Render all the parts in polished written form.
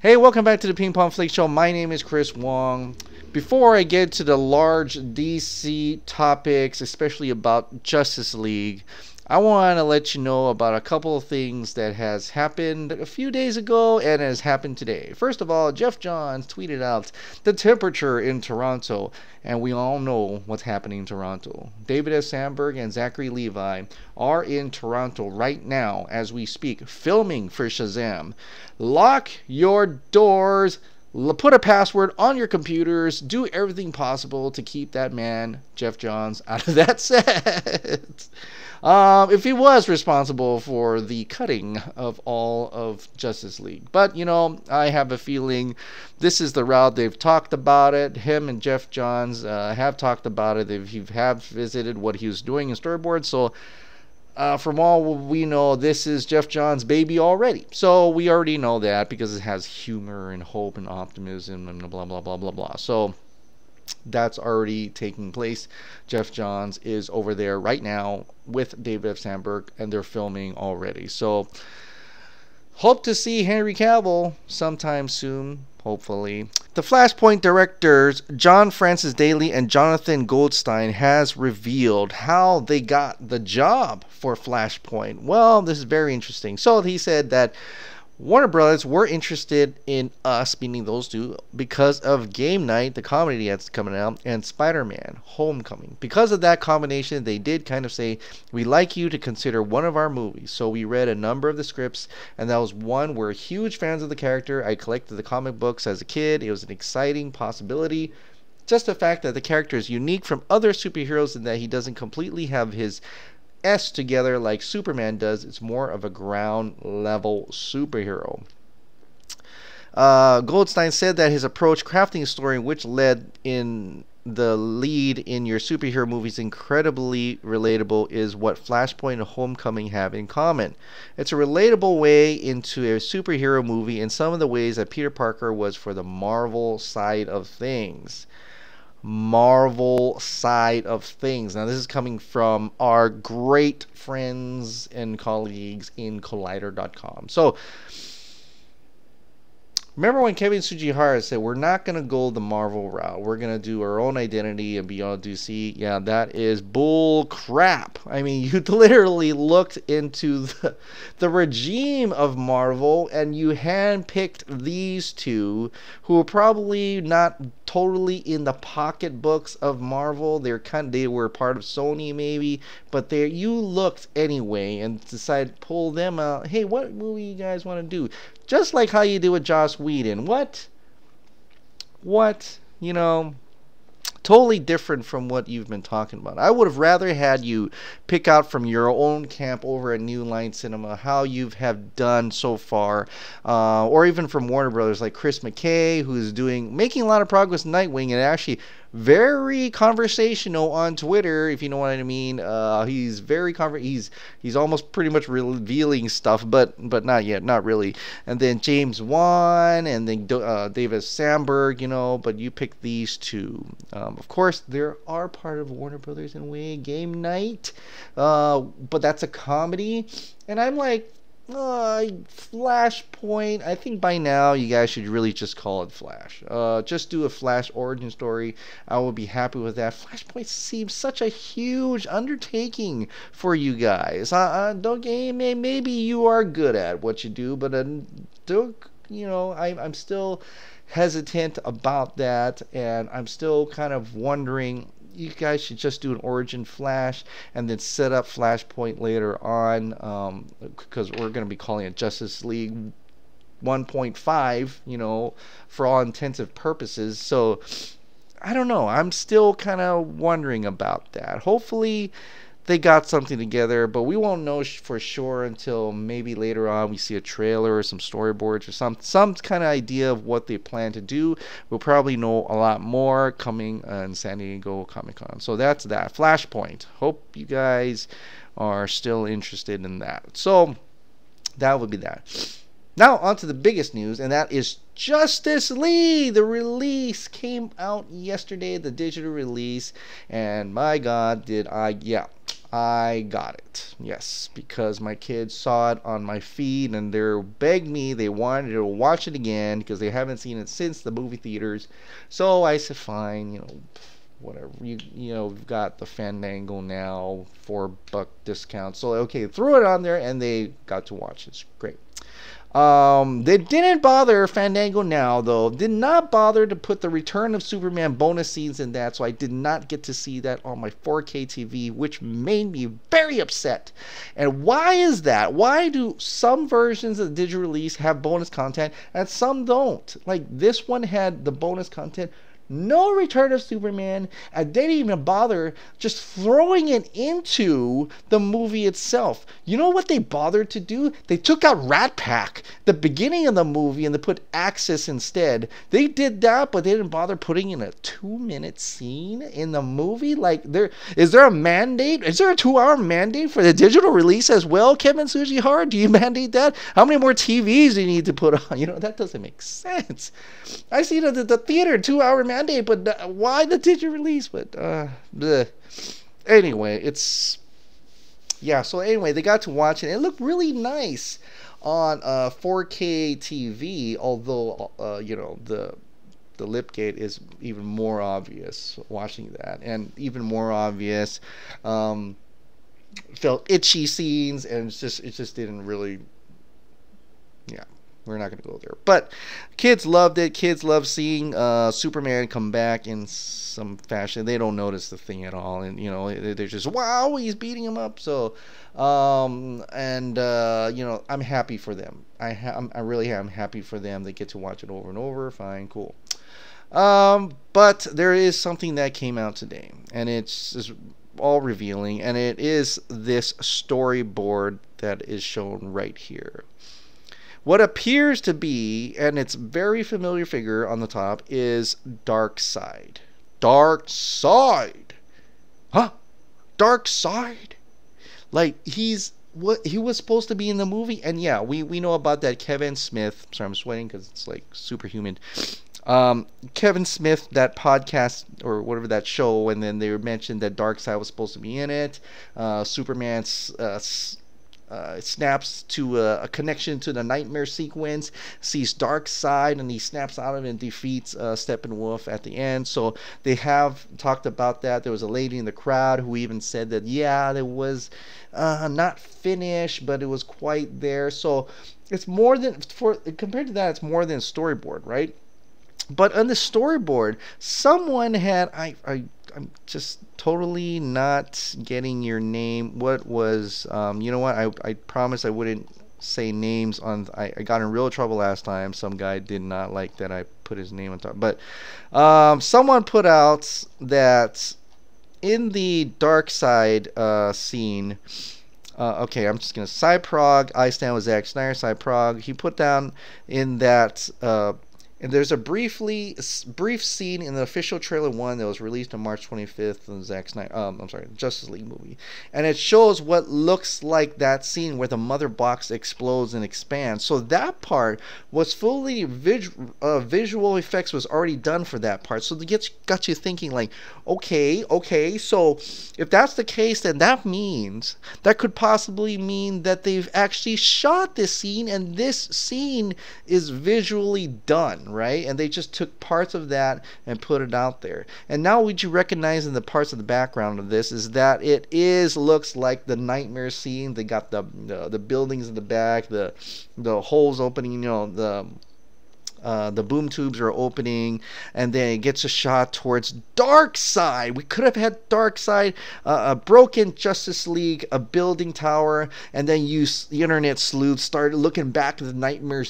Hey, welcome back to the Ping Pong Flick Show. My name is Chris Wong. Before I get to the large DC topics, especially about Justice League, I want to let you know about a couple of things that has happened a few days ago and has happened today. First of all, Geoff Johns tweeted out the temperature in Toronto, and we all know what's happening in Toronto. David S. Sandberg and Zachary Levi are in Toronto right now as we speak, filming for Shazam. Lock your doors. Put a password on your computers. Do everything possible to keep that man, Geoff Johns, out of that set. If he was responsible for the cutting of all of Justice League. But, you know, I have a feeling this is the route. They've talked about it. Him and Geoff Johns have talked about it. They have visited what he was doing in Storyboard. So, from all we know, this is Geoff Johns' baby already. So we already know that because it has humor and hope and optimism and blah, blah, blah, blah, blah. So that's already taking place. Geoff Johns is over there right now with David F. Sandberg, and they're filming already. So hope to see Henry Cavill sometime soon, hopefully. The FLASHPOINT Directors, John Francis Daly and Jonathan Goldstein, has revealed how they got the job for Flashpoint. Well, this is very interesting. So he said that Warner Brothers were interested in us, meaning those two, because of Game Night, the comedy that's coming out, and Spider-Man Homecoming. Because of that combination, they did kind of say, we'd like you to consider one of our movies. So we read a number of the scripts, and that was one. We're huge fans of the character. I collected the comic books as a kid. It was an exciting possibility. Just the fact that the character is unique from other superheroes in that he doesn't completely have his S together like Superman does. It's more of a ground level superhero. Goldstein said that his approach crafting a story which led in the lead in your superhero movies incredibly relatable is what Flashpoint and Homecoming have in common. It's a relatable way into a superhero movie in some of the ways that Peter Parker was for the Marvel side of things. Marvel side of things. Now, this is coming from our great friends and colleagues in Collider.com. So, remember when Kevin Tsujihara said, we're not going to go the Marvel route. We're going to do our own identity and be all DC. Yeah, that is bull crap. I mean, you literally looked into the regime of Marvel and you handpicked these two who were probably not totally in the pocketbooks of Marvel. They were part of Sony maybe, but you looked anyway and decided to pull them out. Hey, what movie you guys want to do? Just like how you do with Joss Whedon. What? You know, totally different from what you've been talking about. I would have rather had you pick out from your own camp over at New Line Cinema how you have done so far, or even from Warner Brothers like Chris McKay, who's making a lot of progress in Nightwing, and actually very conversational on Twitter, if you know what I mean. He's very he's almost pretty much revealing stuff, but not yet, not really. And then James Wan, and then David Sandberg, you know. But you pick these two. Of course, they are part of Warner Brothers in a way. Game Night, but that's a comedy, and I'm like, Flashpoint. I think by now you guys should really just call it Flash. Just do a Flash origin story. I will be happy with that. Flashpoint seems such a huge undertaking for you guys. Maybe you are good at what you do, but don't, you know, I'm still hesitant about that, and I'm still kind of wondering. You guys should just do an origin Flash and then set up Flashpoint later on, because we're going to be calling it Justice League 1.5, you know, for all intensive purposes. So I don't know. I'm still kind of wondering about that. Hopefully they got something together, but we won't know for sure until maybe later on we see a trailer or some storyboards or some kind of idea of what they plan to do. We'll probably know a lot more coming in San Diego Comic-Con. So that's that. Flashpoint. Hope you guys are still interested in that. So that would be that. Now on to the biggest news, and that is Justice League. The release came out yesterday, the digital release, and my God, I got it. Yes, because my kids saw it on my feed and they begged me. They wanted to watch it again because they haven't seen it since the movie theaters. So I said, fine, whatever. We've got the Fandango now, $4 discount. So okay, threw it on there and they got to watch it. It's great. They didn't bother, Fandango now though, did not bother to put the Return of Superman bonus scenes in that, so I did not get to see that on my 4K TV, which made me very upset. And why is that? Why do some versions of the digital release have bonus content and some don't? Like this one had the bonus content, no Return of Superman, and they didn't even bother just throwing it into the movie itself. You know what they bothered to do? They took out Rat Pack, the beginning of the movie, and they put Axis instead. They did that, but they didn't bother putting in a 2-minute scene in the movie. Like, is there a mandate? Is there a 2-hour mandate for the digital release as well, Kevin Sujihara? Do you mandate that? How many more TVs do you need to put on? That doesn't make sense. I see the theater 2-hour mandate, but why the digital release? But anyway, so anyway, they got to watch it. It looked really nice on 4K TV, although the lip gate is even more obvious watching that, and even more obvious felt itchy scenes, and it just didn't really, we're not going to go there. But kids loved it. Kids love seeing Superman come back in some fashion. They don't notice the thing at all. And, they're just, wow, he's beating him up. So, I'm happy for them. I really am happy for them. They get to watch it over and over. Fine, cool. But there is something that came out today. And it's all revealing. And it is this storyboard that is shown right here. What appears to be, and it's very familiar figure on the top, is DARKSEID. DARKSEID! Huh? DARKSEID? Like, he was supposed to be in the movie, and yeah, we know about that Kevin Smith. Sorry, I'm sweating because it's like super humid. Kevin Smith, that podcast or whatever, that show, and then they mentioned that DARKSEID was supposed to be in it. Superman snaps to a connection to the Knightmare sequence, sees DARKSEID, and he snaps out of it and defeats Steppenwolf at the end. So they have talked about that. There was a lady in the crowd who even said that, it was not finished, but it was quite there. So it's more than, compared to that, it's more than a storyboard, right? But on the storyboard, someone had, I'm just totally not getting your name. What was, you know what? I promised I wouldn't say names on. I got in real trouble last time. Some guy did not like that I put his name on top. But someone put out that in the DARKSEID scene. Okay, I'm just gonna Cyprog. I stand with Zack Snyder. Cyprog. He put down in that. And there's a brief scene in the official trailer 1 that was released on March 25th in Zack Snyder, Justice League movie, and it shows what looks like that scene where the mother box explodes and expands. So that part was fully visual effects was already done for that part. So it got you thinking like, okay. So if that's the case, then that could possibly mean that they've actually shot this scene, and this scene is visually done. Right, and they just took parts of that and put it out there. And now what you recognize in the parts of the background of this is that it looks like the Knightmare scene. They got the buildings in the back, the holes opening, the boom tubes are opening, and then it gets a shot towards DARKSEID. We could have had DARKSEID, a broken Justice League, a building tower, and then the internet sleuths started looking back at the Nightmare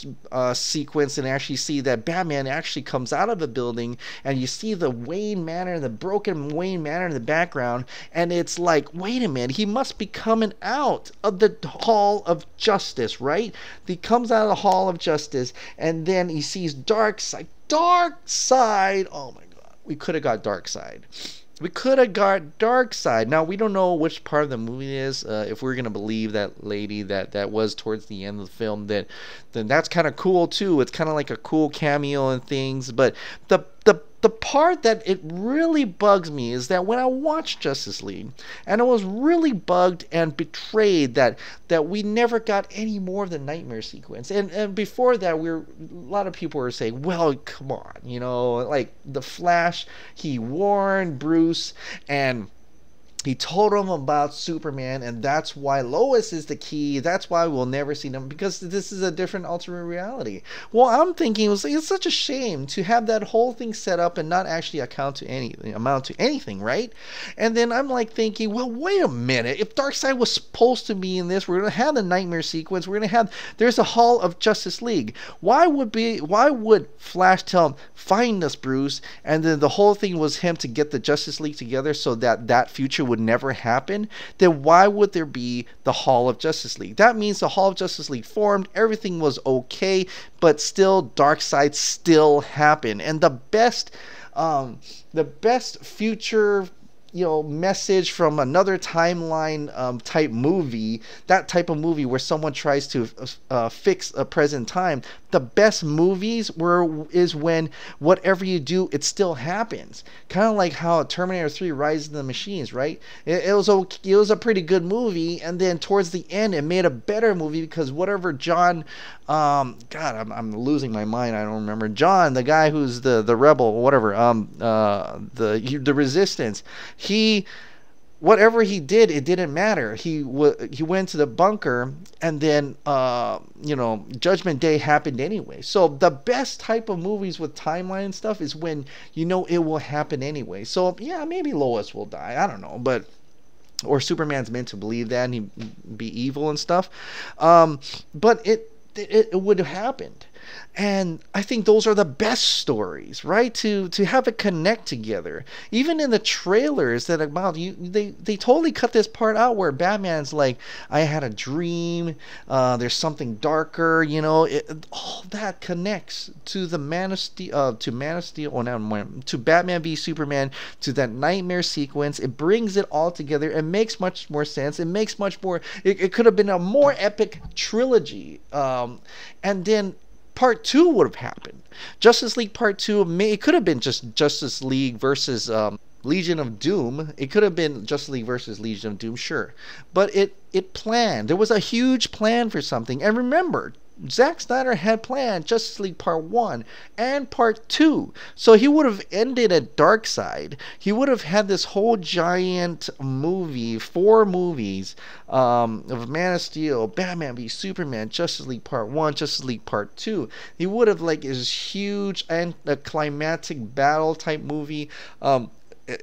sequence and actually see that Batman actually comes out of a building, and you see the Wayne Manor, the broken Wayne Manor in the background, and it's like, wait a minute, he must be coming out of the Hall of Justice, right? He comes out of the Hall of Justice, and then he sees DARKSEID. Oh my god. We could have got DARKSEID. Now, we don't know which part of the movie it is. If we're going to believe that lady that was towards the end of the film, then that's kind of cool too. It's kind of like a cool cameo and things. But the part that it really bugs me is that when I watched Justice League, and I was really bugged and betrayed that we never got any more of the Knightmare sequence. And before that, a lot of people were saying, well, come on, you know, like the Flash, he warned Bruce, and he told him about Superman, and that's why Lois is the key. That's why we'll never see them, because this is a different alternate reality. Well, I'm thinking it's such a shame to have that whole thing set up and not actually amount to anything, right? And then I'm like thinking, well, wait a minute. If Darkseid was supposed to be in this, we're gonna have the Knightmare sequence. We're gonna have there's a Hall of Justice League. Why would Flash tell him, find us, Bruce? And then the whole thing was him to get the Justice League together so that future would never happen. Then why would there be the Hall of Justice League? That means the Hall of Justice League formed, everything was okay, but still Darkseid still happened. And the best future, you know, message from another timeline type movie, that type of movie where someone tries to fix a present time, the best movies is when whatever you do, it still happens. Kind of like how Terminator 3 Rise of the Machines, right? It was a pretty good movie, and then towards the end it made a better movie because whatever John, God, I'm losing my mind, I don't remember. John, the guy who's the rebel, whatever, the Resistance, whatever he did, it didn't matter. He went to the bunker, and then you know, Judgment Day happened anyway. So the best type of movies with timeline and stuff is when you know it will happen anyway. So yeah, maybe Lois will die, I don't know, but or Superman's meant to believe that and he'd be evil and stuff, but it would have happened. And I think those are the best stories, right? To have it connect together. Even in the trailers that about they totally cut this part out where Batman's like, I had a dream. There's something darker, you know. All that connects to the Man of Steel, to Batman v Superman, to that Knightmare sequence. It brings it all together. It makes much more sense. It makes much more. It could have been a more epic trilogy. And then Part 2 would have happened. Justice League Part 2, it could have been just Justice League versus Legion of Doom. It could have been Justice League versus Legion of Doom, sure. But it planned. There was a huge plan for something. And remember, Zack Snyder had planned Justice League Part 1 and Part 2. So he would have ended at Darkseid. He would have had this whole giant movie, 4 movies of Man of Steel, Batman v Superman, Justice League Part 1, Justice League Part 2. He would have like this huge and a climactic battle type movie.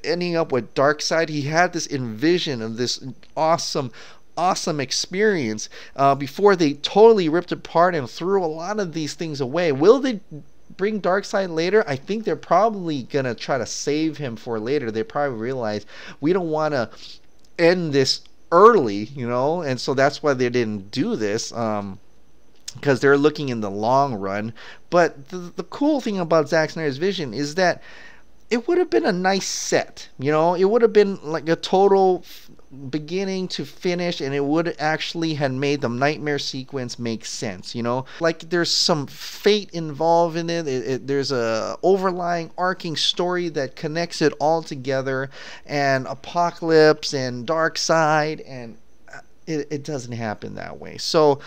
Ending up with Darkseid. He had this envision of this awesome experience before they totally ripped apart and threw a lot of these things away. Will they bring Darkseid later? I think they're probably gonna try to save him for later. They probably realize we don't want to end this early, you know, and so that's why they didn't do this, because they're looking in the long run. But the cool thing about Zack Snyder's vision is that it would have been a nice set, you know. It would have been like a total beginning to finish, and it would actually have made the Knightmare sequence make sense, you know. Like there's some fate involved in it. There's a overlying arcing story that connects it all together, and Apocalypse and Darkseid, and it doesn't happen that way. So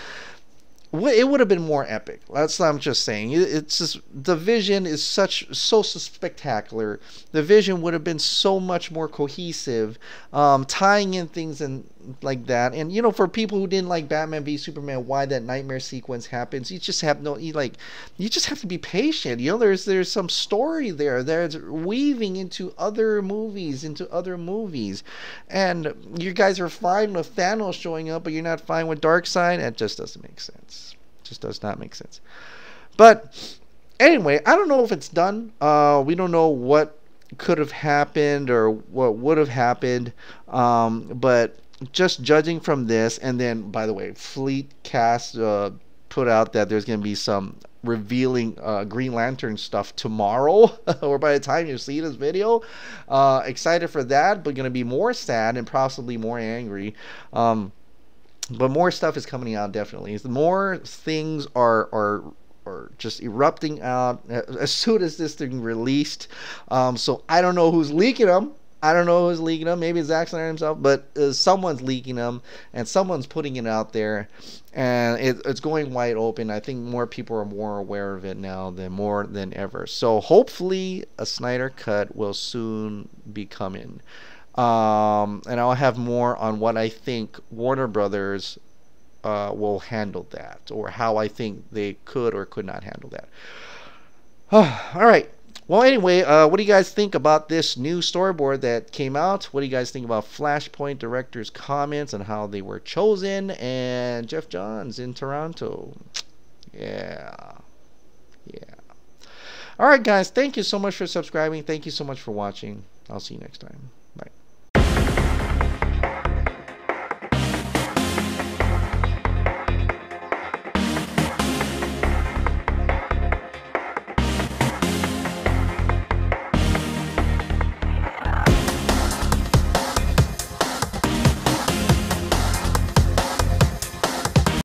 it would have been more epic. That's what I'm just saying. It's just the vision is so spectacular. The vision would have been so much more cohesive, tying in things and like that. And you know, for people who didn't like Batman v Superman, why that Knightmare sequence happens, you just have you just have to be patient. You know, there's some story there that's weaving into other movies, and you guys are fine with Thanos showing up, but you're not fine with Darkseid. That just doesn't make sense. Just does not make sense. But anyway, I don't know if it's done. We don't know what could have happened or what would have happened, but just judging from this, and then by the way, Fleet Cast put out that there's going to be some revealing Green Lantern stuff tomorrow, or by the time you see this video. Excited for that, but going to be more sad and possibly more angry. But more stuff is coming out, definitely. More things are or just erupting out as soon as this thing released. So I don't know who's leaking them. I don't know who's leaking them. Maybe it's Zack Snyder himself, but someone's leaking them, and someone's putting it out there, and it's going wide open. I think more people are more aware of it now more than ever. So hopefully a Snyder cut will soon be coming, and I'll have more on what I think Warner Brothers will handle that, or how I think they could or could not handle that. All right. Well, anyway, what do you guys think about this new storyboard that came out? What do you guys think about FLASHPOINT Directors' comments and how they were chosen? And Geoff Johns in Toronto. Yeah. All right, guys. Thank you so much for subscribing. Thank you so much for watching. I'll see you next time.